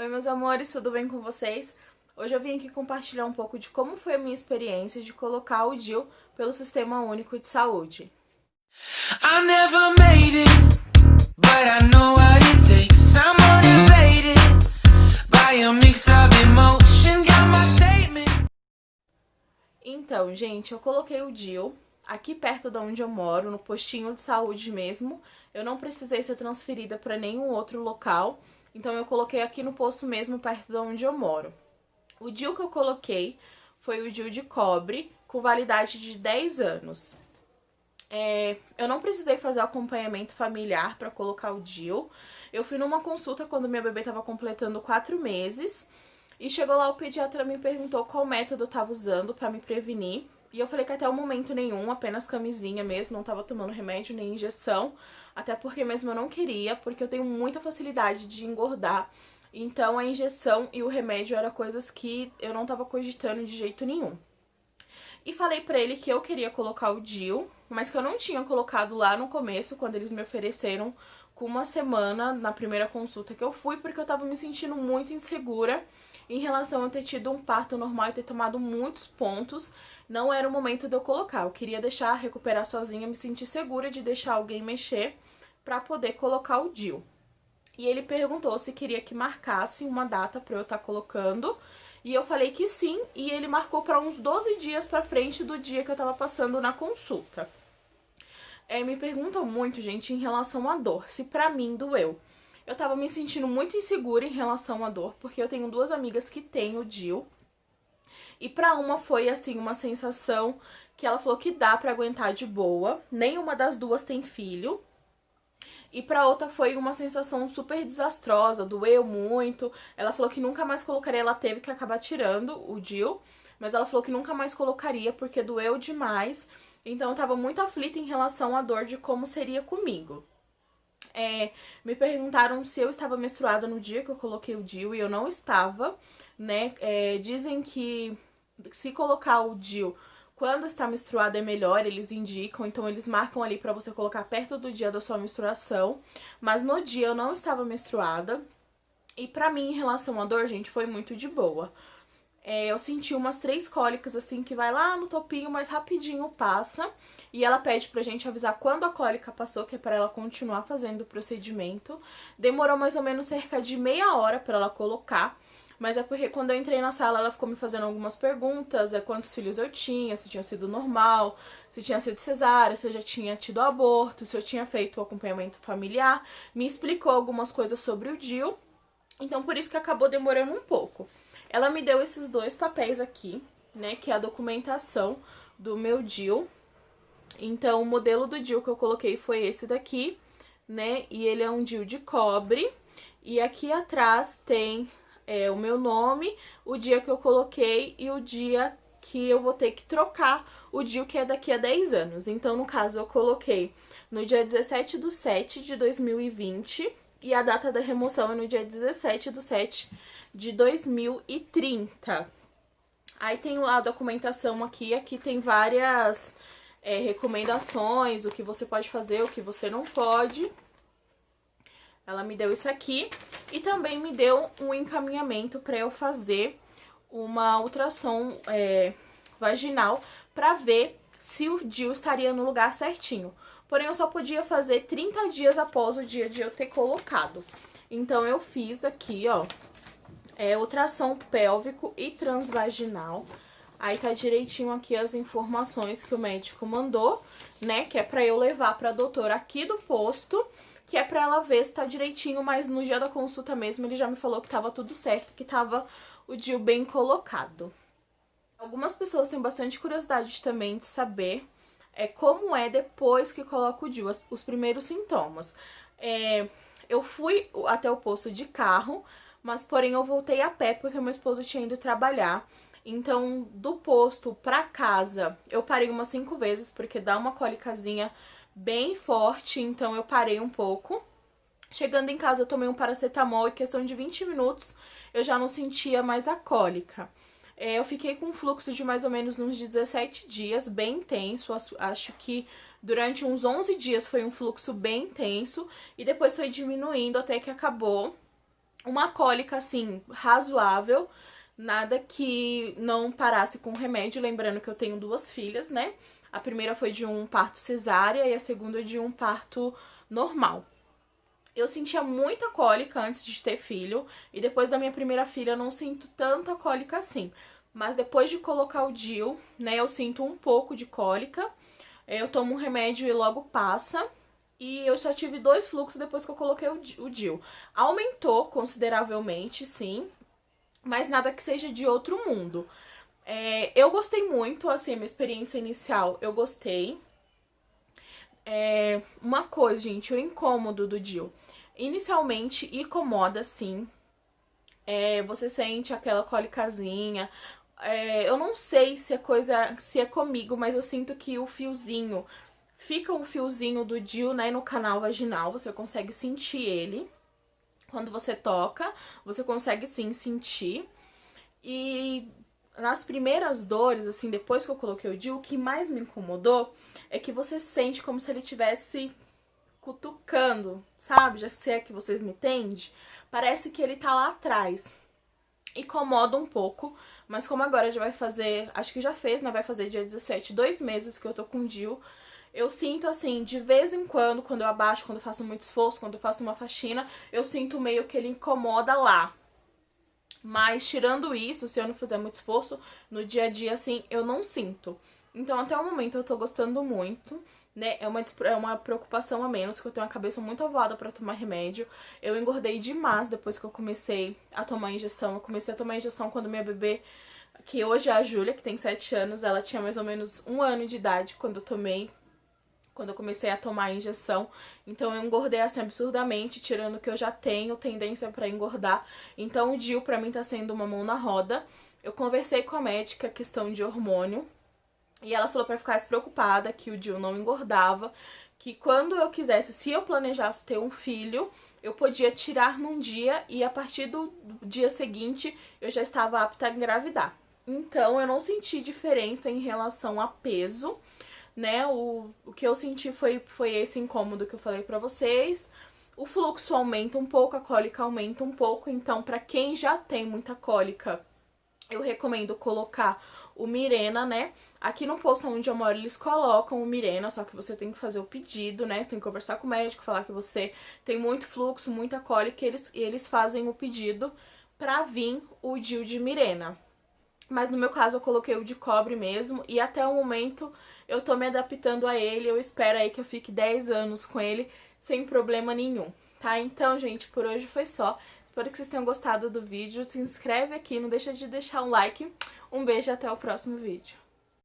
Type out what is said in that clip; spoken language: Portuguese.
Oi, meus amores, tudo bem com vocês? Hoje eu vim aqui compartilhar um pouco de como foi a minha experiência de colocar o DIU pelo Sistema Único de Saúde. I never made it, but I know what it takes. I'm motivated by a mix of emotion, got my statement. Então, gente, eu coloquei o DIU aqui perto de onde eu moro, no postinho de saúde mesmo. Eu não precisei ser transferida para nenhum outro local, então eu coloquei aqui no posto mesmo, perto de onde eu moro. O DIU que eu coloquei foi o DIU de cobre, com validade de 10 anos. Eu não precisei fazer acompanhamento familiar para colocar o DIU. Eu fui numa consulta quando minha bebê estava completando 4 meses. E chegou lá, o pediatra me perguntou qual método eu tava usando pra me prevenir. E eu falei que até o momento nenhum, apenas camisinha mesmo, não tava tomando remédio nem injeção. Até porque mesmo eu não queria, porque eu tenho muita facilidade de engordar. Então a injeção e o remédio eram coisas que eu não tava cogitando de jeito nenhum. E falei pra ele que eu queria colocar o DIU, mas que eu não tinha colocado lá no começo, quando eles me ofereceram com uma semana na primeira consulta que eu fui, porque eu tava me sentindo muito insegura em relação a ter tido um parto normal e ter tomado muitos pontos. Não era o momento de eu colocar, eu queria deixar recuperar sozinha, me sentir segura de deixar alguém mexer pra poder colocar o DIU. E ele perguntou se queria que marcasse uma data pra eu estar colocando, e eu falei que sim, e ele marcou pra uns 12 dias pra frente do dia que eu tava passando na consulta. Me perguntam muito, gente, em relação à dor, se pra mim doeu. Eu tava me sentindo muito insegura em relação à dor, porque eu tenho duas amigas que têm o DIU. E pra uma foi, assim, uma sensação que ela falou que dá pra aguentar de boa. Nenhuma das duas tem filho. E pra outra foi uma sensação super desastrosa, doeu muito. Ela falou que nunca mais colocaria, ela teve que acabar tirando o DIU. Mas ela falou que nunca mais colocaria porque doeu demais. Então eu tava muito aflita em relação à dor de como seria comigo. Me perguntaram se eu estava menstruada no dia que eu coloquei o DIU e eu não estava, né? Dizem que se colocar o DIU quando está menstruada é melhor, eles indicam, então eles marcam ali pra você colocar perto do dia da sua menstruação. Mas no dia eu não estava menstruada e pra mim, em relação à dor, gente, foi muito de boa. Eu senti umas 3 cólicas, assim, que vai lá no topinho, mas rapidinho passa. E ela pede pra gente avisar quando a cólica passou, que é pra ela continuar fazendo o procedimento. Demorou mais ou menos cerca de meia hora pra ela colocar. Mas é porque quando eu entrei na sala, ela ficou me fazendo algumas perguntas. Quantos filhos eu tinha, se tinha sido normal, se tinha sido cesárea, se eu já tinha tido aborto, se eu tinha feito o acompanhamento familiar. Me explicou algumas coisas sobre o DIU. Então por isso que acabou demorando um pouco. Ela me deu esses 2 papéis aqui, né, que é a documentação do meu DIU. Então, o modelo do DIU que eu coloquei foi esse daqui, né, e ele é um DIU de cobre. E aqui atrás tem o meu nome, o dia que eu coloquei e o dia que eu vou ter que trocar o DIU, que é daqui a 10 anos. Então, no caso, eu coloquei no dia 17/7/2020 e a data da remoção é no dia 17/7/2030. Aí tem a documentação aqui tem várias recomendações, o que você pode fazer, o que você não pode. Ela me deu isso aqui e também me deu um encaminhamento para eu fazer uma ultrassom vaginal para ver se o DIU estaria no lugar certinho. Porém, eu só podia fazer 30 dias após o dia de eu ter colocado. Então, eu fiz aqui, ó, ultrassom pélvico e transvaginal. Aí tá direitinho aqui as informações que o médico mandou, né, que é pra eu levar pra doutora aqui do posto, que é pra ela ver se tá direitinho, mas no dia da consulta mesmo ele já me falou que tava tudo certo, que tava o DIU bem colocado. Algumas pessoas têm bastante curiosidade também de saber como é depois que coloca o DIU, os primeiros sintomas. Eu fui até o posto de carro, mas porém eu voltei a pé porque meu esposo tinha ido trabalhar. Então, do posto pra casa, eu parei umas 5 vezes, porque dá uma cólicazinha bem forte, então eu parei um pouco. Chegando em casa, eu tomei um paracetamol e em questão de 20 minutos eu já não sentia mais a cólica. Eu fiquei com um fluxo de mais ou menos uns 17 dias, bem intenso. Acho que durante uns 11 dias foi um fluxo bem intenso e depois foi diminuindo até que acabou. uma cólica, assim, razoável, nada que não parasse com remédio, lembrando que eu tenho 2 filhas, né? A primeira foi de um parto cesárea e a segunda de um parto normal. Eu sentia muita cólica antes de ter filho, e depois da minha primeira filha eu não sinto tanta cólica assim. Mas depois de colocar o DIU, né, eu sinto um pouco de cólica. Eu tomo um remédio e logo passa. E eu só tive 2 fluxos depois que eu coloquei o DIU. Aumentou consideravelmente, sim, mas nada que seja de outro mundo. Eu gostei muito, assim, a minha experiência inicial, eu gostei. Uma coisa, gente, o incômodo do DIU. Inicialmente incomoda, sim. Você sente aquela cólicazinha. Eu não sei se é comigo, mas eu sinto que o fiozinho, fica um fiozinho do DIU, né, no canal vaginal, você consegue sentir ele. Quando você toca, você consegue sim sentir. E nas primeiras dores, assim, depois que eu coloquei o DIU, o que mais me incomodou é que você sente como se ele tivesse cutucando, sabe? Já sei que vocês me entendem. Parece que ele tá lá atrás. Incomoda um pouco, mas como agora já vai fazer, acho que já fez, né? Vai fazer dia 17, 2 meses que eu tô com DIU. Eu sinto assim, de vez em quando eu abaixo, quando eu faço muito esforço, quando eu faço uma faxina, eu sinto meio que ele incomoda lá. Mas tirando isso, se eu não fizer muito esforço, no dia a dia, assim, eu não sinto. Então, até o momento, eu tô gostando muito, né? É uma preocupação a menos, que eu tenho a cabeça muito avoada pra tomar remédio. Eu engordei demais depois que eu comecei a tomar injeção. Eu comecei a tomar injeção quando minha bebê, que hoje é a Júlia, que tem 7 anos, ela tinha mais ou menos 1 ano de idade quando eu tomei. Quando eu comecei a tomar a injeção. Então eu engordei assim absurdamente, tirando que eu já tenho tendência pra engordar. Então o DIU pra mim tá sendo uma mão na roda. Eu conversei com a médica questão de hormônio. E ela falou pra ficar despreocupada, que o DIU não engordava. Que quando eu quisesse, se eu planejasse ter um filho, eu podia tirar num dia e a partir do dia seguinte eu já estava apta a engravidar. Então eu não senti diferença em relação a peso, né? O que eu senti foi esse incômodo que eu falei pra vocês. O fluxo aumenta um pouco, a cólica aumenta um pouco, então pra quem já tem muita cólica, eu recomendo colocar o Mirena, né? Aqui no posto onde eu moro eles colocam o Mirena, só que você tem que fazer o pedido, né? Tem que conversar com o médico, falar que você tem muito fluxo, muita cólica, e eles fazem o pedido pra vir o DIU de Mirena. Mas no meu caso eu coloquei o de cobre mesmo, e até o momento eu tô me adaptando a ele. Eu espero aí que eu fique 10 anos com ele sem problema nenhum, tá? Então, gente, por hoje foi só. Espero que vocês tenham gostado do vídeo. Se inscreve aqui, não deixa de deixar um like. Um beijo e até o próximo vídeo.